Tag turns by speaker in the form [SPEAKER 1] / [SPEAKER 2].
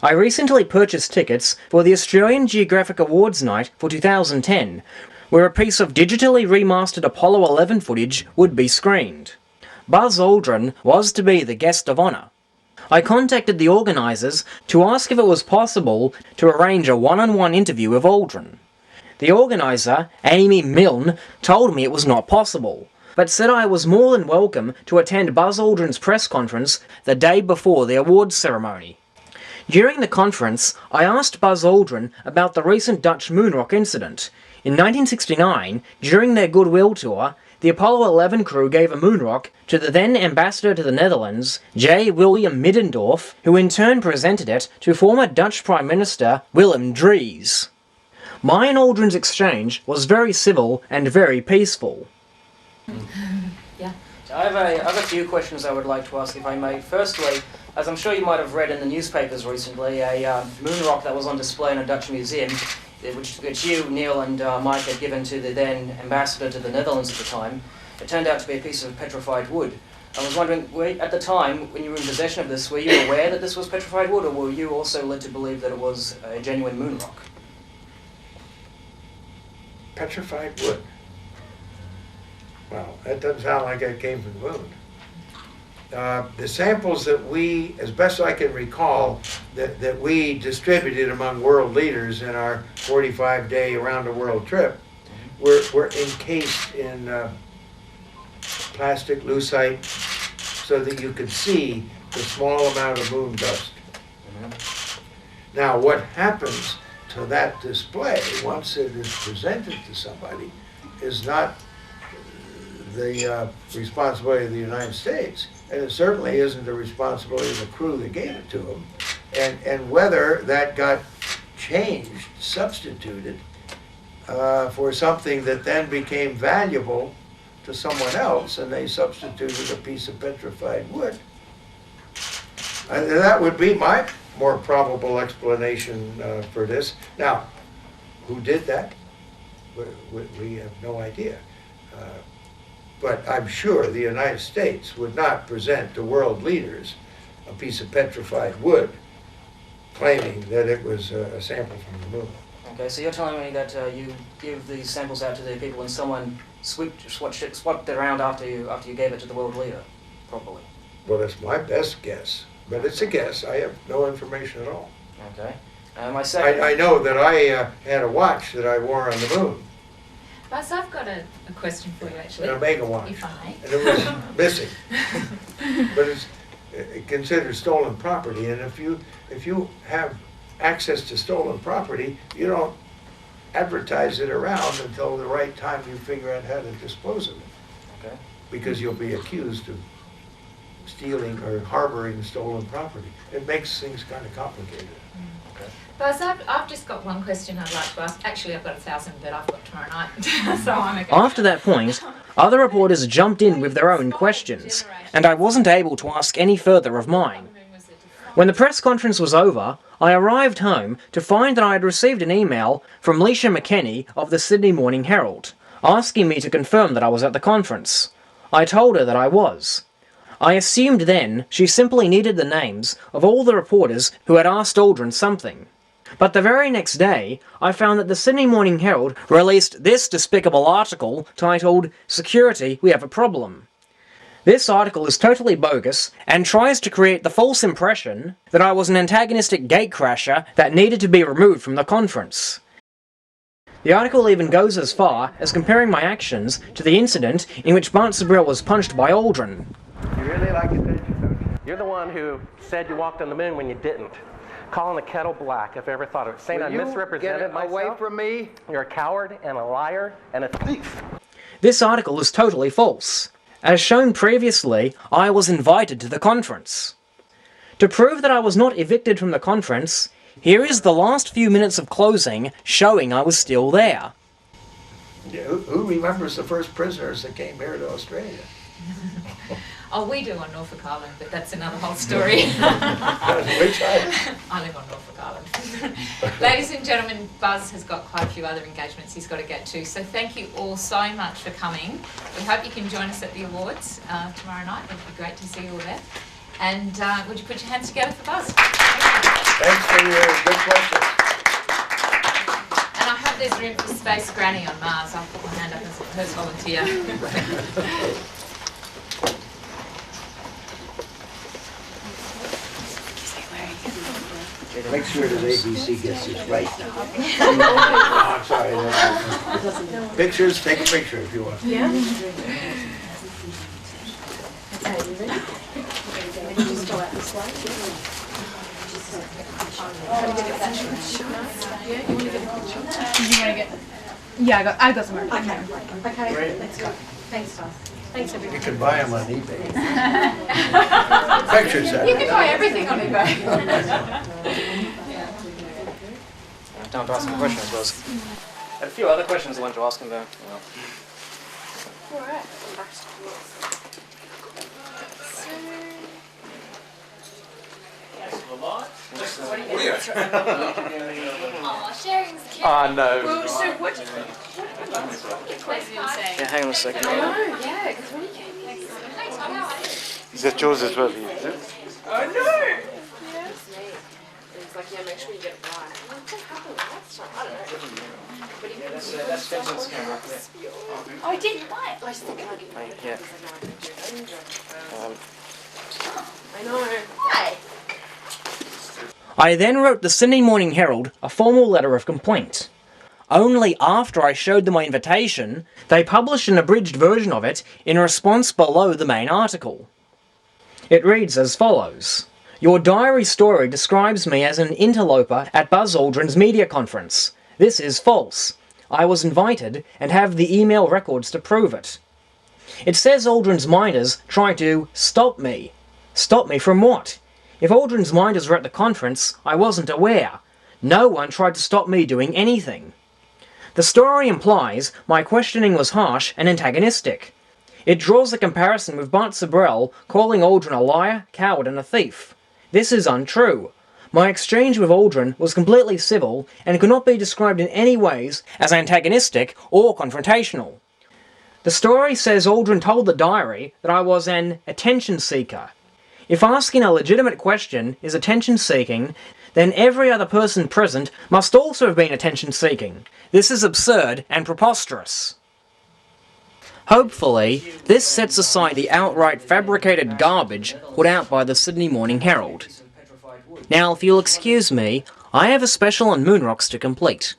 [SPEAKER 1] I recently purchased tickets for the Australian Geographic Awards night for 2010, where a piece of digitally remastered Apollo 11 footage would be screened. Buzz Aldrin was to be the guest of honour. I contacted the organisers to ask if it was possible to arrange a one-on-one interview with Aldrin. The organiser, Amy Milne, told me it was not possible, but said I was more than welcome to attend Buzz Aldrin's press conference the day before the awards ceremony. During the conference, I asked Buzz Aldrin about the recent Dutch moon rock incident. In 1969, during their goodwill tour, the Apollo 11 crew gave a moon rock to the then ambassador to the Netherlands, J. William Middendorf, who in turn presented it to former Dutch Prime Minister Willem Drees. My and Aldrin's exchange was very civil and very peaceful.
[SPEAKER 2] Yeah.
[SPEAKER 1] I have a few questions I would like to ask, if I may. Firstly, as I'm sure you might have read in the newspapers recently, a moon rock that was on display in a Dutch museum, which you, Neil, and Mike had given to the then ambassador to the Netherlands at the time. It turned out to be a piece of petrified wood. I was wondering, at the time, when you were in possession of this, were you aware that this was petrified wood, or were you also led to believe that it was a genuine moon rock?
[SPEAKER 3] Petrified wood. Well, that doesn't sound like it came from the moon. The samples that we, as best I can recall, that we distributed among world leaders in our 45-day around-the-world trip were encased in plastic lucite so that you could see the small amount of moon dust. Now, what happens to that display once it is presented to somebody is not the responsibility of the United States, and it certainly isn't the responsibility of the crew that gave it to them. And whether that got changed, substituted for something that then became valuable to someone else, and they substituted a piece of petrified wood. That would be my more probable explanation for this. Now, who did that? We have no idea. But I'm sure the United States would not present to world leaders a piece of petrified wood claiming that it was a sample from the moon.
[SPEAKER 1] Okay, so you're telling me that you give these samples out to the people and someone swapped it around after you gave it to the world leader, probably?
[SPEAKER 3] Well, that's my best guess, but it's a guess. I have no information at all.
[SPEAKER 1] Okay. My second...
[SPEAKER 3] I know that I had a watch that I wore on the moon.
[SPEAKER 2] Buzz, I've got a question for you, actually.
[SPEAKER 3] An Omega watch.
[SPEAKER 2] If I may.
[SPEAKER 3] And it was missing. But it's considered stolen property, and if you have access to stolen property, you don't advertise it around until the right time you figure out how to dispose of it.
[SPEAKER 1] Okay.
[SPEAKER 3] Because you'll be accused of stealing or harboring stolen property. It makes things kind of complicated.
[SPEAKER 1] Okay.
[SPEAKER 2] Buzz, I've just got one question I'd like to ask. Actually, I've got 1,000, but I've got tomorrow night, so I'm okay.
[SPEAKER 1] After that point, other reporters jumped in with their own questions, and I wasn't able to ask any further of mine. When the press conference was over, I arrived home to find that I had received an email from Leisha McKenney of the Sydney Morning Herald, asking me to confirm that I was at the conference. I told her that I was. I assumed then she simply needed the names of all the reporters who had asked Aldrin something. But the very next day, I found that the Sydney Morning Herald released this despicable article titled, "Security, we have a problem." This article is totally bogus and tries to create the false impression that I was an antagonistic gatecrasher that needed to be removed from the conference. The article even goes as far as comparing my actions to the incident in which Bart Sabriel was punched by Aldrin.
[SPEAKER 3] You really like attention, don't you?
[SPEAKER 4] You're the one who said you walked on the moon when you didn't. Calling the kettle black, if I ever thought of it. Saying I misrepresented myself.
[SPEAKER 3] Away from me.
[SPEAKER 4] You're a coward and a liar and a thief.
[SPEAKER 1] This article is totally false. As shown previously, I was invited to the conference. To prove that I was not evicted from the conference, here is the last few minutes of closing showing I was still there.
[SPEAKER 3] Yeah, who remembers the first prisoners that came here to Australia?
[SPEAKER 2] Oh, we do on Norfolk Island, but that's another whole story.
[SPEAKER 3] Which island?
[SPEAKER 2] I live on Norfolk Island. Ladies and gentlemen, Buzz has got quite a few other engagements he's got to get to, so thank you all so much for coming. We hope you can join us at the awards tomorrow night. It would be great to see you all there. And would you put your hands together for Buzz?
[SPEAKER 3] Thanks for Good questions.
[SPEAKER 2] And I hope there's room for Space Granny on Mars. I'll put my hand up as a first volunteer.
[SPEAKER 3] Make sure that ABC gets this right now. No, I'm sorry. No. Pictures, take a picture if you want.
[SPEAKER 5] Yeah? Okay, you ready? Just go out this way. Yeah, you want to get a picture?
[SPEAKER 6] Yeah, I got some more.
[SPEAKER 5] Okay, let's go. Thanks, guys. Thanks, everyone.
[SPEAKER 3] You can buy them on eBay. Pictures,
[SPEAKER 2] You can buy everything on eBay.
[SPEAKER 1] Time to ask some questions, was. Had a few other questions I wanted to ask him though. Well.
[SPEAKER 5] Alright.
[SPEAKER 7] Aw, sharing's cute.
[SPEAKER 4] Ah, no.
[SPEAKER 5] Well, so what?
[SPEAKER 1] Yeah, hang on a second.
[SPEAKER 5] Yeah, because when you came in,
[SPEAKER 8] Is that yours as well?
[SPEAKER 5] it's like, yeah, make sure you get it right. What happened last time? I don't know. But he
[SPEAKER 1] That's Vincent's camera.
[SPEAKER 7] Oh, I didn't buy it.
[SPEAKER 5] I just think I give it.
[SPEAKER 1] Yeah.
[SPEAKER 5] I know.
[SPEAKER 7] Why?
[SPEAKER 1] I then wrote the Sydney Morning Herald a formal letter of complaint. Only after I showed them my invitation, they published an abridged version of it in response below the main article. It reads as follows. Your diary story describes me as an interloper at Buzz Aldrin's media conference. This is false. I was invited and have the email records to prove it. It says Aldrin's minders tried to stop me. Stop me from what? If Aldrin's minders were at the conference, I wasn't aware. No one tried to stop me doing anything. The story implies my questioning was harsh and antagonistic. It draws a comparison with Bart Sabrell calling Aldrin a liar, coward and a thief. This is untrue. My exchange with Aldrin was completely civil and could not be described in any ways as antagonistic or confrontational. The story says Aldrin told the diary that I was an attention seeker. If asking a legitimate question is attention-seeking, then every other person present must also have been attention-seeking. This is absurd and preposterous. Hopefully, this sets aside the outright fabricated garbage put out by the Sydney Morning Herald. Now, if you'll excuse me, I have a special on moon rocks to complete.